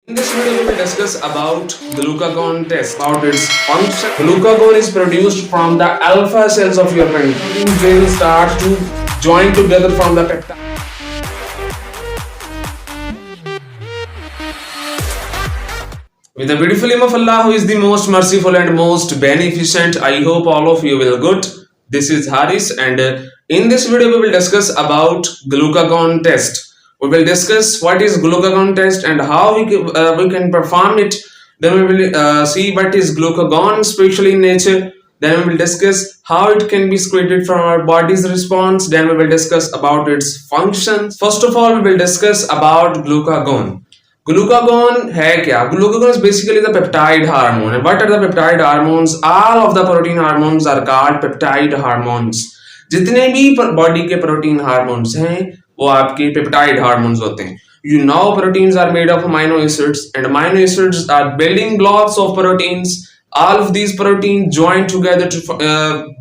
In this video, we will discuss about glucagon test, about its function. Glucagon is produced from the alpha cells of your pancreas. They will start to join together from the peptide. With the beautiful name of Allah, who is the most merciful and most beneficent, I hope all of you will good. This is Haris, and in this video, we will discuss about glucagon test. We will discuss what is glucagon test and how we can perform it. Then we will see what is glucagon spiritually in nature. Then we will discuss how it can be secreted from our body's response. Then we will discuss about its functions. First of all, we will discuss about glucagon. Glucagon है क्या? Glucagon is basically the peptide hormone. And what are the peptide hormones? All of the protein hormones are called peptide hormones. जितने भी body के protein hormones हैं वो आपके peptide hormones होते हैं. You know proteins are made of amino acids and amino acids are building blocks of proteins. All of these proteins join together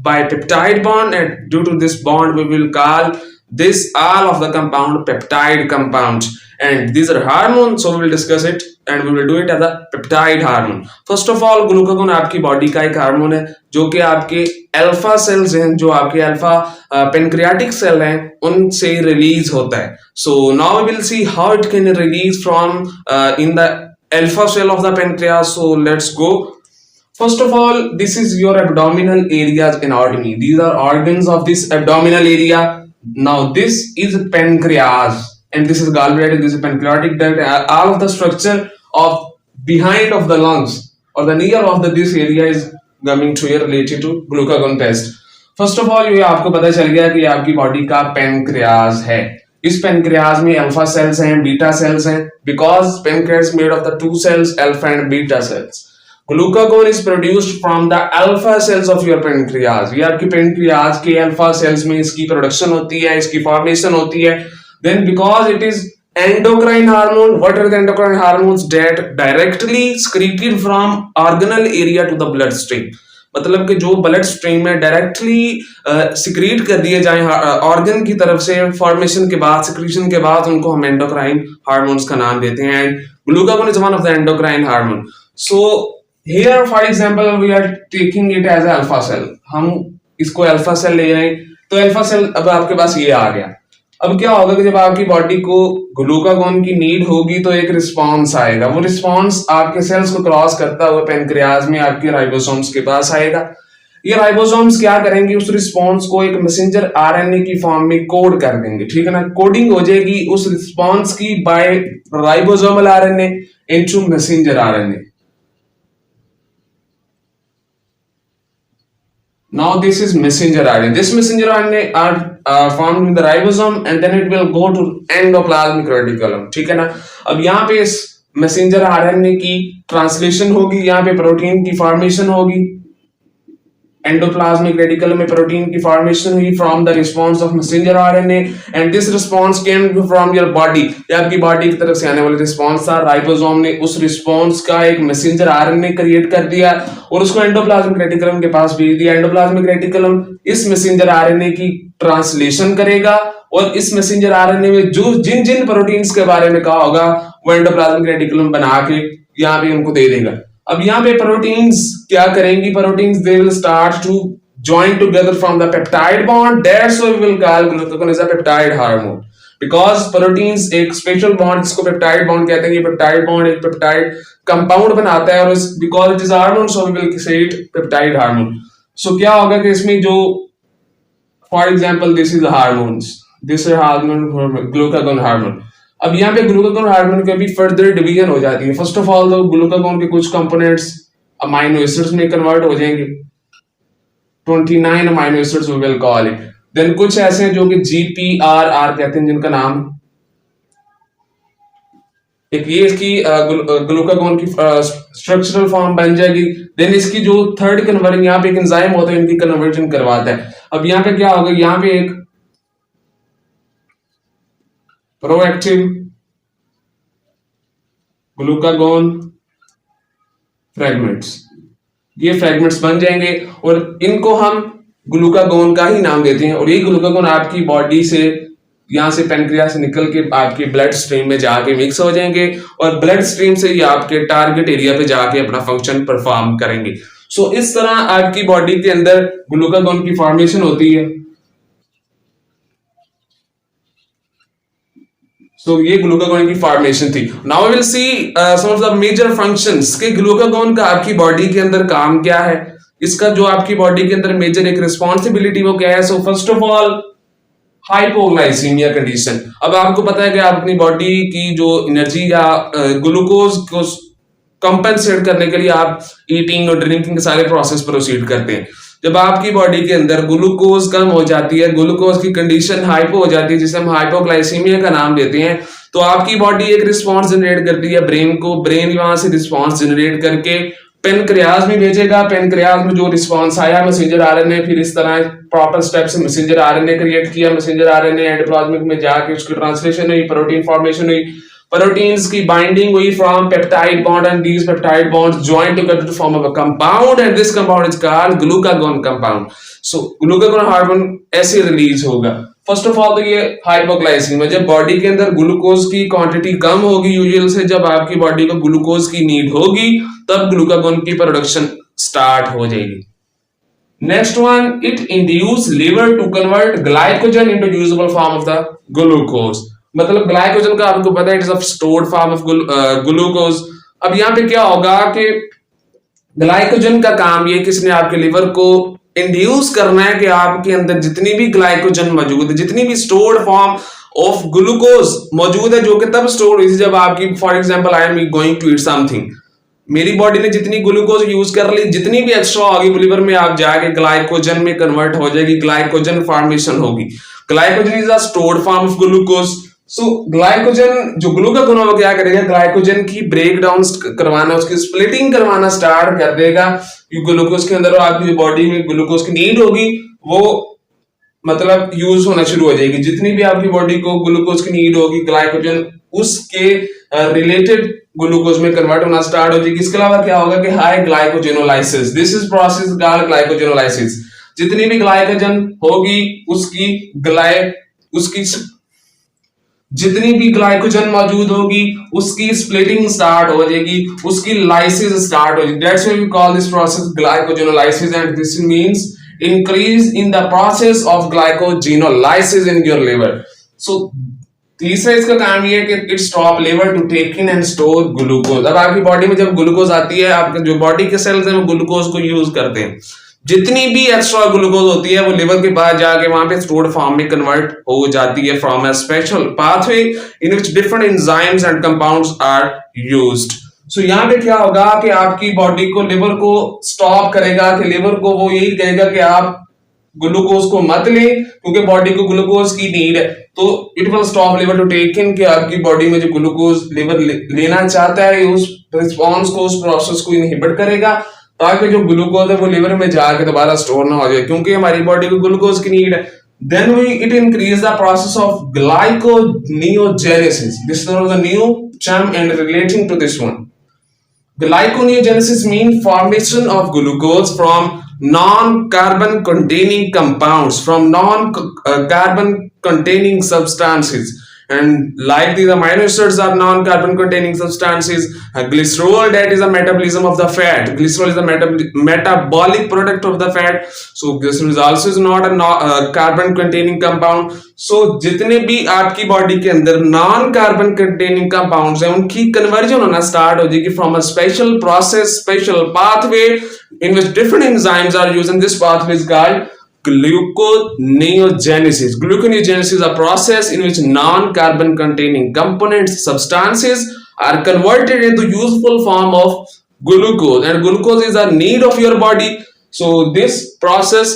by peptide bond, and due to this bond we will call this all of the compound peptide compound. And these are hormones, so we will discuss it and we will do it as a peptide hormone. First of all, glucagon आपकी body का एक hormone है जो कि आपके alpha cells हैं, जो आपके अल्फा पेनक्रियाटिक सेल हैं, उनसे रिलीज होता है. So now we will see how it can release from in the alpha cell of the pancreas. So let's go. First of all, this is your abdominal area's anatomy. These are organs of this abdominal area. Now this is pancreas. And this is gallbladder, this is pancreatic duct. All of the structure of behind of the lungs or the near of this area is coming to here related to glucagon test. First of all, ये आपको पता चल गया कि आपकी body का pancreas है. इस पेनक्रियाज में अल्फा सेल्स हैं, बीटा सेल्स हैं, because pancreas made of the two cells, alpha and beta cells. Glucagon is produced from the alpha cells of your pancreas. ये आपकी पेनक्रियाज के अल्फा सेल्स में इसकी प्रोडक्शन होती है, इसकी फॉर्मेशन होती है. Then because it is endocrine hormone, what are the endocrine hormones that directly secreted from organal area to the blood stream? मतलब कि जो ब्लड स्ट्रीम में डायरेक्टली सिक्रीट कर दिए जाए ऑर्गन की तरफ से फॉर्मेशन के बाद, सिक्रीशन के बाद, उनको हम एंडोक्राइन हार्मोन्स का नाम देते हैं. And glucagon is one of the endocrine hormone. So here for example we are taking it as alpha cell. हम इसको अल्फा सेल ले रहे हैं, तो अल्फा सेल अब आपके पास ये आ गया. अब क्या होगा कि जब आपकी बॉडी को ग्लूकागोन की नीड होगी तो एक रिस्पांस आएगा. वो रिस्पांस आपके सेल्स को क्रॉस करता हुआ पेनक्रियाज में आपके राइबोसोम्स के पास आएगा. ये राइबोसोम्स क्या करेंगे? उस रिस्पांस को एक मैसेंजर आरएनए की फॉर्म में कोड कर देंगे. ठीक है ना? कोडिंग हो जाएगी उस रिस्पांस की by ribosomal RNA into messenger RNA. Now this is messenger RNA. This messenger RNA are formed in the ribosome and then it will go to endoplasmic reticulum. ठीक है ना? अब यहाँ पे इस messenger RNA की ट्रांसलेशन होगी, यहाँ पे प्रोटीन की फॉर्मेशन होगी. एंडोप्लाज्मिक रेटिकुलम में प्रोटीन की फॉर्मेशन हुई from the response of messenger RNA and this response came from your body. ये आपकी बॉडी की तरफ से आने वाला रिस्पांस था. राइबोसोम ने उस रिस्पांस का एक मैसेंजर आरएनए क्रिएट कर दिया और उसको एंडोप्लाज्मिक रेटिकुलम के पास भेज दिया. एंडोप्लाज्मिक रेटिकुलम इस मैसेंजर आरएनए की ट्रांसलेशन करेगा और इस मैसेंजर आरएनए में जो जिन जिन प्रोटीन्स के बारे में कहा होगा वो एंडोप्लाज्मिक रेटिकुलम बना के यहाँ पे उनको दे देगा. अब यहाँ पे प्रोटीन्स क्या करेंगी? Proteins they will start to join together from the peptide bond. That's why we will call glucagon as a peptide hormone, because proteins एक स्पेशल बॉन्ड जिसको पेप्टाइड बॉन्ड कहते हैं, ये पेप्टाइड बॉन्ड एक पेप्टाइड कंपाउंड बनाता है और because it is hormone so we will say it peptide hormone. So क्या होगा कि इसमें जो for example this is hormones, this is hormone glucagon hormone. अब यहाँ पे ग्लूकागोन हार्मोन का भी फर्दर डिवीजन हो जाती है. फर्स्ट ऑफ ऑल तो ग्लूकागोन के कुछ कंपोनेंट्स अमाइनो एसिड्स में कन्वर्ट हो जाएंगे. 29 amino acids we will call it. Then कुछ ऐसे हैं जो कि GPRR कहते हैं, जिनका नाम एक ये इसकी ग्लूकागोन की स्ट्रक्चरल फॉर्म बन जाएगी. देन इसकी जो थर्ड कन्वर्जन, यहाँ पे एक एंजाइम होता है, इनकी कन्वर्जन करवाता है. अब यहाँ पे क्या होगा? यहाँ पे एक प्रोएक्टिव ग्लूकागोन फ्रेगमेंट्स, ये फ्रेगमेंट्स बन जाएंगे और इनको हम ग्लूकागोन का ही नाम देते हैं. और ये ग्लूकागोन आपकी बॉडी से यहाँ से पेनक्रियास से निकल के आपके ब्लड स्ट्रीम में जाके मिक्स हो जाएंगे और ब्लड स्ट्रीम से ये आपके टारगेट एरिया पे जाके अपना फंक्शन परफॉर्म करेंगे। सो इस तरह आपकी बॉडी के अंदर ग्लूकागॉन की फॉर्मेशन होती है। सो ये ग्लूकागॉन की फॉर्मेशन थी। Now we will see some of the major functions कि ग्लूकागॉन का आपकी बॉडी के अंदर काम क्या है, इसका जो आपकी बॉडी के अंदर मेजर एक रिस्पॉन्सिबिलिटी वो क्या है। So first of all hypoglycaemia condition. अब आपको पता है कि आप अपनी बॉडी की जो एनर्जी या ग्लूकोज को कंपेंसेट करने के लिए आप ईटिंग और ड्रिंकिंग के सारे प्रोसेस प्रोसीड करते हैं। जब आपकी बॉडी के अंदर ग्लूकोज कम हो जाती है, ग्लूकोज की कंडीशन हाइपो हो जाती है, जिसे हम हाइपोग्लाइसीमिया का नाम देते हैं, तो आपकी बॉडी एक रिस्पॉन्स जनरेट करती है ब्रेन को। ब्रेन वहां से रिस्पॉन्स जनरेट करके पेनक्रियाज में भेजेगा। पेनक्रियाज में जो रिस्पॉन्स आया मैसेंजर आरएनए, फिर इस तरह प्रॉपर स्टेप से मैसेंजर आरएनए क्रिएट किया। मैसेंजर आरएनए एंडोप्लाज्मिक में जाके उसकी ट्रांसलेशन हुई, प्रोटीन फॉर्मेशन हुई, प्रोटीन्स की बाइंडिंग हुई from peptide bond and these peptide bonds join together to form a compound and this compound is called glucagon compound. So glucagon hormone ऐसे release होगा। First of all तो ये hypoglycaemia, जब body के अंदर glucose की quantity कम होगी usual से, जब आपकी बॉडी को ग्लूकोज की नीड होगी तब ग्लूकागॉन की प्रोडक्शन स्टार्ट हो जाएगी। Next one, it induce liver to convert glycogen into usable form of the glucose. मतलब ग्लाइकोजन का आपको पता है it is a stored form of glucose. अब यहाँ पे क्या होगा कि ग्लाइकोजन का काम ये किसने आपके लिवर को इंड्यूस करना है कि आपके अंदर जितनी भी ग्लाइकोजन मौजूद है, जितनी भी स्टोर्ड फॉर्म ऑफ ग्लूकोज मौजूद है, जो कि तब स्टोर हुई थी जब आपकी for example I am going to eat something, मेरी बॉडी ने जितनी ग्लूकोज यूज कर ली, जितनी भी एक्स्ट्रा होगी लिवर में आप जाके ग्लाइकोजन में कन्वर्ट हो जाएगी, ग्लाइकोजन फॉर्मेशन होगी। Glycogen is a stored form of glucose. So glycogen जो ग्लूकागॉन वो क्या करेगा, ग्लाइकोजन की ब्रेक डाउन करवाना, उसकी स्प्लिटिंग करवाना स्टार्ट कर देगा। ग्लूकोज के अंदर आपकी बॉडी में ग्लूकोज की नीड होगी वो मतलब यूज होना शुरू हो जाएगी। जितनी भी आपकी बॉडी को ग्लूकोज की नीड होगी, ग्लाइकोजन उसके रिलेटेड ग्लूकोज में कन्वर्ट होना स्टार्ट हो जाएगी। इसके अलावा क्या होगा कि high glycogenolysis, this is process called glycogenolysis. जितनी भी ग्लाइकोजन होगी उसकी जितनी भी ग्लाइकोजन मौजूद होगी उसकी स्प्लिटिंग स्टार्ट हो जाएगी, उसकी लाइसिस स्टार्ट हो जाएगी। That's why we call this process glycogenolysis and this means increase in the process of glycogenolysis in your liver. So तीसरा इसका काम ये है कि it stop liver to take in and store glucose. अब आपकी बॉडी में जब ग्लूकोज आती है, आपके जो बॉडी के सेल्स हैं वो ग्लूकोज को यूज करते हैं। जितनी भी एक्स्ट्रा ग्लूकोज होती है वो लिवर के पास जाके वहां पे स्टोर्ड फॉर्म में कन्वर्ट हो जाती है from a special pathway in which different enzymes and compounds are used. So यहाँ पे क्या होगा कि आपकी बॉडी को लिवर को स्टॉप करेगा, कि लिवर को वो यही कहेगा कि आप ग्लूकोज को मत ले क्योंकि बॉडी को ग्लूकोज की नीड है। तो it will stop liver to take in, कि आपकी बॉडी में जो ग्लूकोज लिवर लेना चाहता है उस रिस्पॉन्स को, उस प्रोसेस को इनहिबिट करेगा ताकि जो ग्लूकोज है वो लिवर में जाके दोबारा स्टोर ना हो जाए, क्योंकि हमारी बॉडी को ग्लूकोज की नीड है। Then it increase the process of glyconeogenesis. This is one of the new term and relating to this one. Glyconeogenesis means formation of glucose from non-carbon containing compounds, from non-carbon containing substances. And like these amino acids are non-carbon containing substances, glycerol, that is a metabolism of the fat. Glycerol is a metabolic product of the fat. So glycerol is also not a carbon containing compound. So जितने भी आपकी body के अंदर non carbon containing compounds हैं उनकी conversion होना start हो जाएगी from a special process, special pathway in which different enzymes are used, and this pathway is called gluconeogenesis. Gluconeogenesis is a process in which non-carbon containing components, substances are converted into useful form of glucose, and glucose is a need of your body. So this process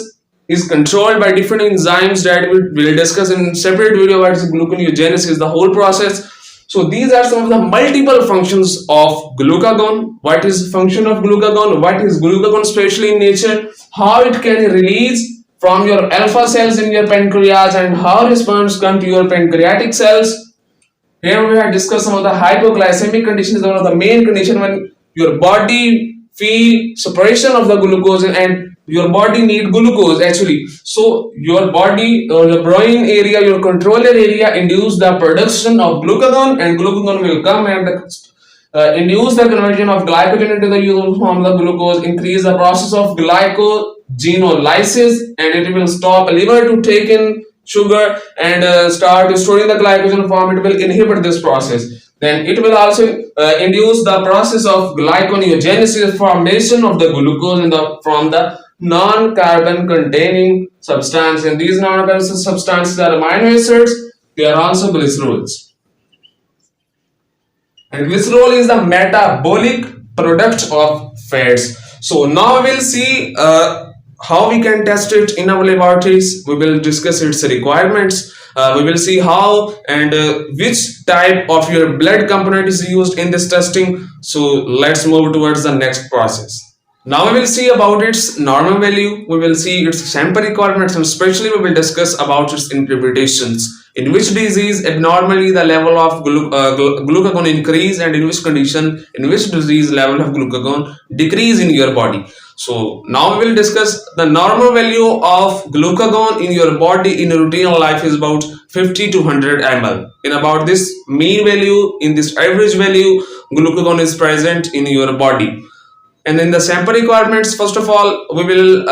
is controlled by different enzymes that we will discuss in separate video. What is gluconeogenesis, the whole process. So these are some of the multiple functions of glucagon. What is function of glucagon? What is glucagon specially in nature? How it can release from your alpha cells in your pancreas, and how response come to your pancreatic cells. Here we have discussed some of the hypoglycemic conditions. One of the main condition when your body feel separation of the glucose and your body need glucose actually. So your body, your brain area, your controller area induce the production of glucagon, and glucagon will come and induce the conversion of glycogen into the usable form of the glucose, increase the process of glycogenolysis, and it will stop liver to take in sugar and start storing the glycogen form. It will inhibit this process. Then it will also induce the process of glyconeogenesis, formation of the glucose in the from the non-carbon containing substance, and these non-carbon substances are amino acids. They are also glycerols, and glycerol is the metabolic product of fats. So now we will see how we can test it in our laboratories. We will discuss its requirements. We will see how and which type of your blood component is used in this testing. So let's move towards the next process. Now we will see about its normal value, we will see its sample requirements, and especially we will discuss about its interpretations. In which disease abnormally the level of glucagon increase, and in which condition, in which disease level of glucagon decrease in your body. So now we will discuss the normal value of glucagon in your body in routine life is about 50 to 100 ml. In about this mean value, in this average value, glucagon is present in your body. And in the sample requirements, first of all, we will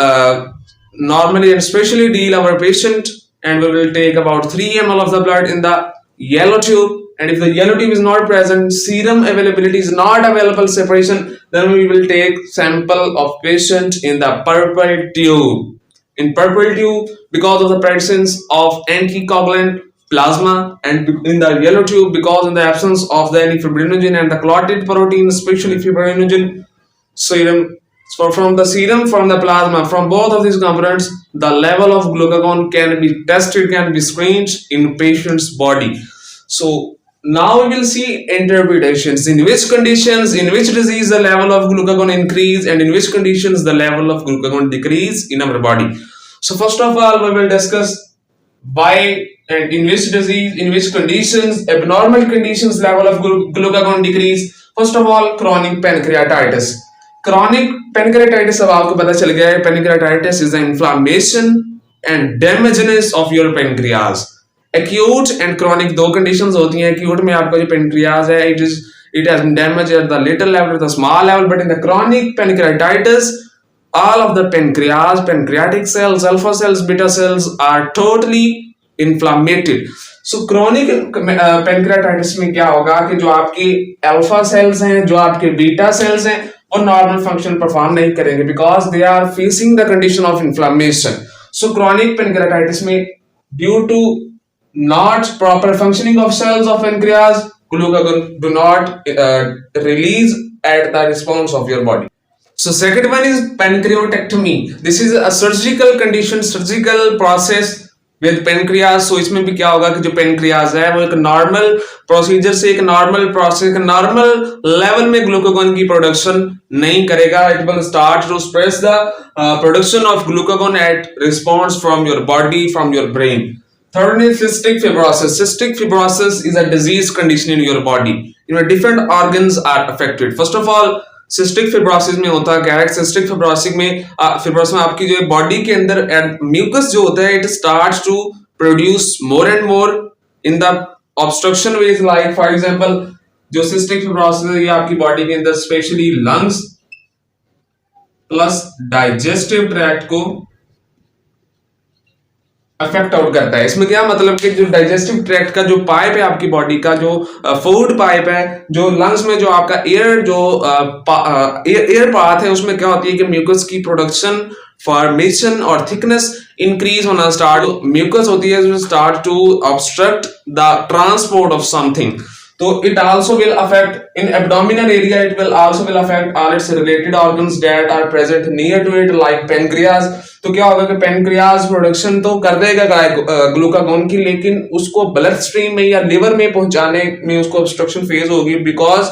normally and especially deal our patient, and we will take about 3 ml of the blood in the yellow tube. And if the yellow tube is not present, serum availability is not available separation, then we will take sample of patient in the purple tube. In purple tube, because of the presence of anticoagulant plasma, and in the yellow tube because in the absence of the any fibrinogen and the clotted protein, especially fibrinogen serum. So from the serum, from the plasma, from both of these components, the level of glucagon can be tested, can be screened in patient's body. So now we will see interpretations. In which conditions, in which disease the level of glucagon increase, and in which conditions the level of glucagon decrease in our body. So first of all, we will discuss why and in which disease, in which conditions, abnormal conditions level of glucagon decrease. First of all, chronic pancreatitis. Chronic pancreatitis, अब आपको पता चल गया है, pancreatitis is the inflammation and damageness of your pancreas. Acute and chronic दो conditions होती हैं. Acute में आपका जो pancreas है, it has been damaged at the little level, at the small level, but in the chronic pancreatitis, all of the pancreas, pancreatic cells, alpha cells, beta cells are totally inflamed. So chronic pancreatitis में क्या होगा कि जो आपकी alpha cells हैं, जो आपके beta cells हैं, और normal function perform नहीं करेंगे because they are facing the condition of inflammation. So chronic pancreatitis में due to not proper functioning of cells of pancreas, glucagon do not release at the response of your body. So second one is pancreatectomy. This is a surgical condition, surgical process with pancreas. So इसमें भी क्या होगा कि जो pancreas है वो एक normal procedure से, एक normal process, एक normal level में glucagon की production नहीं करेगा. It will start to suppress the production of glucagon at response from your body, from your brain. Third is cystic fibrosis. Cystic fibrosis is a disease condition in your body. You know, different organs are affected. First of all, cystic fibrosis में होता क्या है, cystic fibrosis में आपकी जो body के अंदर mucus जो होता है, it starts to produce more and more in the obstruction ways. Like for example जो सिस्टिक फिब्रोसिस है ये आपकी बॉडी के अंदर specially lungs plus digestive tract को अफेक्ट आउट करता है. इसमें क्या मतलब कि जो डाइजेस्टिव ट्रैक्ट का जो पाइप है आपकी बॉडी का, जो फूड पाइप है, जो लंग्स में जो आपका एयर जो एयर पाथ है, उसमें क्या होती है कि म्यूकस की प्रोडक्शन, फॉर्मेशन और थिकनेस इंक्रीज होना स्टार्ट, म्यूकस होती है जो start to obstruct the transport of something. तो it also will affect in abdominal area, it will also will affect all its related organs that are present near to it like pancreas. तो क्या होगा कि pancreas production तो कर देगा glucagon की, लेकिन उसको ब्लड स्ट्रीम में या लिवर में पहुंचाने में उसको ऑब्स्ट्रक्शन फेज होगी because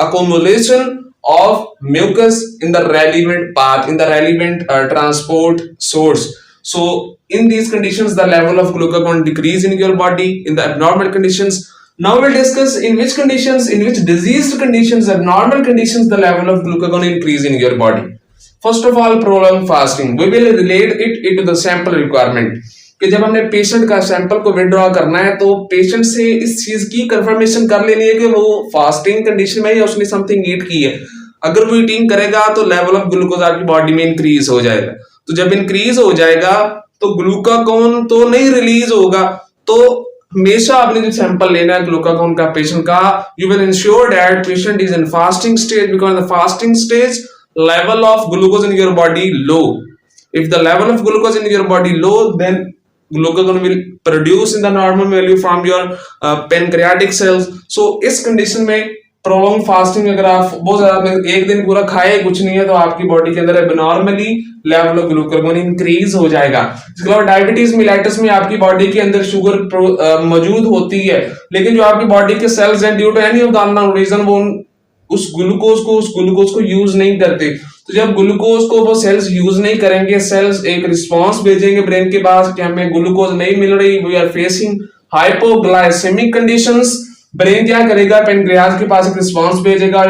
accumulation of mucus in the relevant path, in the relevant transport source. So in these conditions the level of glucagon decrease in your body in the abnormal conditions. Now we'll discuss in which conditions, in which diseased conditions, abnormal conditions, the level of glucagon increase in your body. First of all prolong fasting, we will relate it to the sample requirement, कि जब हमने patient का sample को withdraw करना है तो patient से इस चीज की कंफर्मेशन कर लेनी है कि वो फास्टिंग कंडीशन में या उसने समथिंग ईट की है। अगर वो ईटिंग करेगा तो लेवल ऑफ ग्लूकोज आपकी बॉडी में इंक्रीज हो जाएगा। तो जब इंक्रीज हो जाएगा तो ग्लूकागॉन तो नहीं रिलीज होगा। तो हमेशा आपने जो सैंपल लेना है ग्लूकागॉन का पेशेंट का, you will ensure that patient is in fasting stage, because the fasting stage level of glucose in your body low. If the level of glucose in your body low, then glucagon will produce in the normal value from your pancreatic cells. So इस condition में prolonged fasting, अगर आप बहुत ज्यादा एक दिन पूरा खाए कुछ नहीं है तो आपकी बॉडी के अंदर abnormally level of glucagon increase हो जाएगा। इसके अलावा डायबिटीज मिलेटस में आपकी बॉडी के अंदर शुगर मौजूद होती है, लेकिन जो आपकी बॉडी के सेल्स हैं due to any of the unknown reason वो उस ग्लूकोज को यूज नहीं करते। तो जब ग्लूकोज को वो सेल्स यूज नहीं करेंगे, सेल्स एक रिस्पांस भेजेंगे ब्रेन के पास कि हमें ग्लूकोज नहीं मिल रही, we are facing hypoglycemic conditions. Brain क्या करेगा, पेनक्रियाज के पास एक रिस्पांस भेजेगा,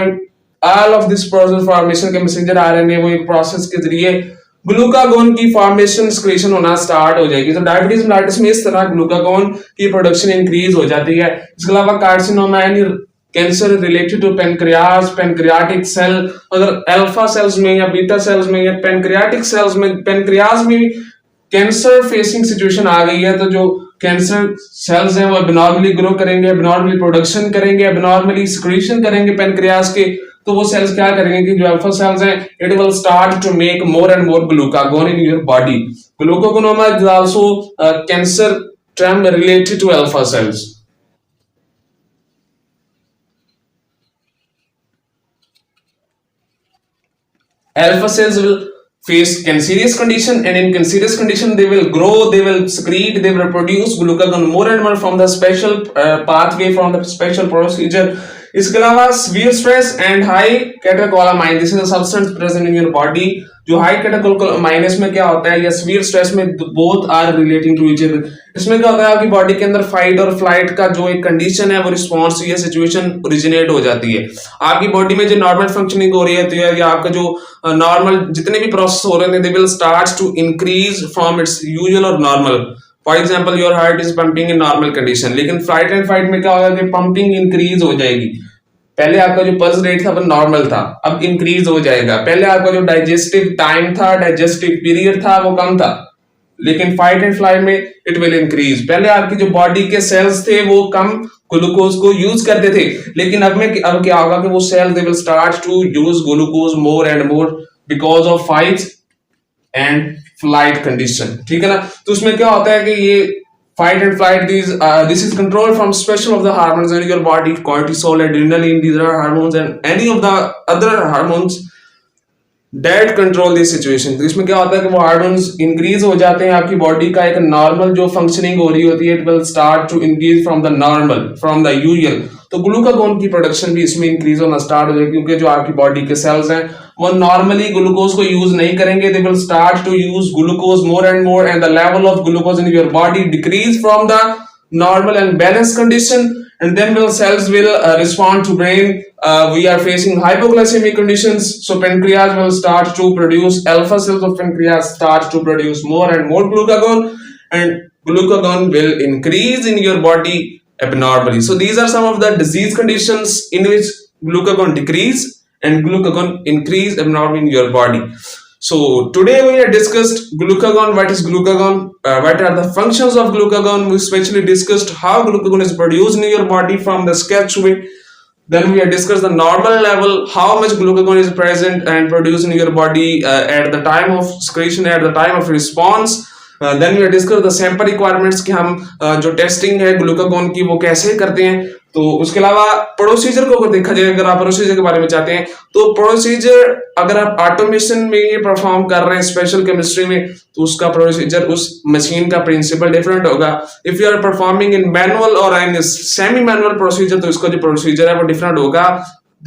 all of this process formation के मैसेंजर आरएनए वो एक प्रोसेस के जरिए ग्लूकागॉन की फॉर्मेशन सिक्रेशन होना स्टार्ट हो जाएगी। तो डायबिटीज मेलिटस में इस तरह ग्लूकागॉन की प्रोडक्शन इंक्रीज हो जाती है। इसके अलावा कार्सिनोमा यानी cancer related to pancreas, pancreatic cell, अगर अल्फा सेल्स में या बीटा सेल्स में या पेनक्रियाटिक सेल्स में, पेनक्रियाज में कैंसर फेसिंग सिचुएशन आ गई है तो जो कैंसर सेल्स हैं वो एबनॉर्मली ग्रो करेंगे, एबनॉर्मली प्रोडक्शन करेंगे, एबनॉर्मली सिक्रीशन करेंगे पेनक्रियाज के। तो वो सेल्स क्या करेंगे कि जो अल्फा सेल्स हैं it will start to make more and more glucagon in your body. ग्लूकागोनोमा is also cancer term related to alpha cells. Alpha cells will face cancerous condition, and in cancerous condition they will grow, they will secrete, they will produce glucagon more and more from the special pathway, from the special procedure. इसके अलावा severe stress and high catecholamine, this is a substance present in your body. जो high कैटेकोलामाइनस में क्या होता है या severe stress में both are relating to each other। इसमें क्या होता है आपकी बॉडी के अंदर फाइट और फ्लाइट का जो एक कंडीशन है वो रिस्पॉन्स या सिचुएशन ओरिजिनेट हो जाती है। आपकी बॉडी में जो नॉर्मल फंक्शनिंग हो रही है या आपका जो नॉर्मल जितने भी प्रोसेस हो रहे हैं they will start to increase from its usual और normal. For example your heart is pumping in normal condition, लेकिन फ्लाइट एंड फाइट में क्या होगा कि पंपिंग इंक्रीज हो जाएगी। पहले आपका जो पल्स रेट था वो नॉर्मल था, अब इंक्रीज हो जाएगा। पहले आपका जो डाइजेस्टिव टाइम था, डाइजेस्टिव पीरियड था वो कम था, लेकिन फाइट एंड फ्लाइट में इट विल इंक्रीज। पहले आपकी जो बॉडी के सेल्स थे वो कम ग्लूकोज को यूज करते थे, लेकिन अब क्या होगा कि वो cells they will start to use glucose more and more because of fight and flight condition. ठीक है ना। तो उसमें क्या होता है कि ये fight and flight, this is controlled from special of the hormones in your body, cortisol, adrenaline, these are hormones and any of the other hormones that control this situation। तो इसमें क्या होता है कि वो हार्मोन्स इंक्रीज हो जाते हैं, आपकी बॉडी का एक नॉर्मल जो फंक्शनिंग हो रही होती है it will start to increase from the normal, from the usual. तो ग्लूकागॉन की प्रोडक्शन भी इसमें इंक्रीज होना स्टार्ट हो जाएगी, क्योंकि जो आपकी बॉडी के सेल्स हैं वो नॉर्मली ग्लूकोज को यूज नहीं करेंगे, they will start to use glucose more and the level of glucose in your body decrease from the normal and balanced condition, and then cells will respond to brain. We are facing hypoglycemic conditions, so pancreas will start to produce, alpha cells of pancreas start to produce more and more glucagon, and glucagon will increase in your body abnormally. So these are some of the disease conditions in which glucagon decrease and glucagon increase abnormally in your body. So today we have discussed glucagon, what is glucagon, what are the functions of glucagon. We especially discussed how glucagon is produced in your body from the sketch way. Then we have discussed the normal level, how much glucagon is present and produced in your body at the time of secretion, at the time of response. Then we have discussed the sample requirements कि हम जो testing है glucagon की वो कैसे करते हैं। तो उसके अलावा प्रोसीजर को अगर देखा जाए, अगर आप प्रोसीजर के बारे में चाहते हैं तो प्रोसीजर अगर आप ऑटोमेशन में ये परफॉर्म कर रहे हैं स्पेशल केमिस्ट्री में तो उसका प्रोसीजर उस मशीन का प्रिंसिपल डिफरेंट होगा। If you are performing in manual और इन सेमी मैनुअल प्रोसीजर तो इसका जो प्रोसीजर है वो डिफरेंट होगा।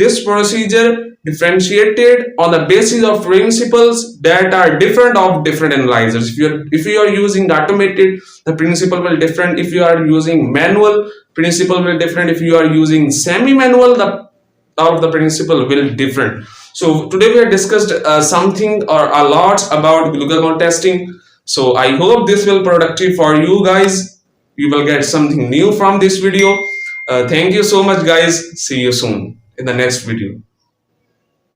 This procedure differentiated on the basis of principles that are different of different analyzers. If you are using automated, the principle will different. If you are using manual, principle will different. If you are using semi-manual, the principle will different. So today we have discussed something or a lot about glucagon testing. So I hope this will productive for you guys. You will get something new from this video. Thank you so much, guys. See you soon in the next video.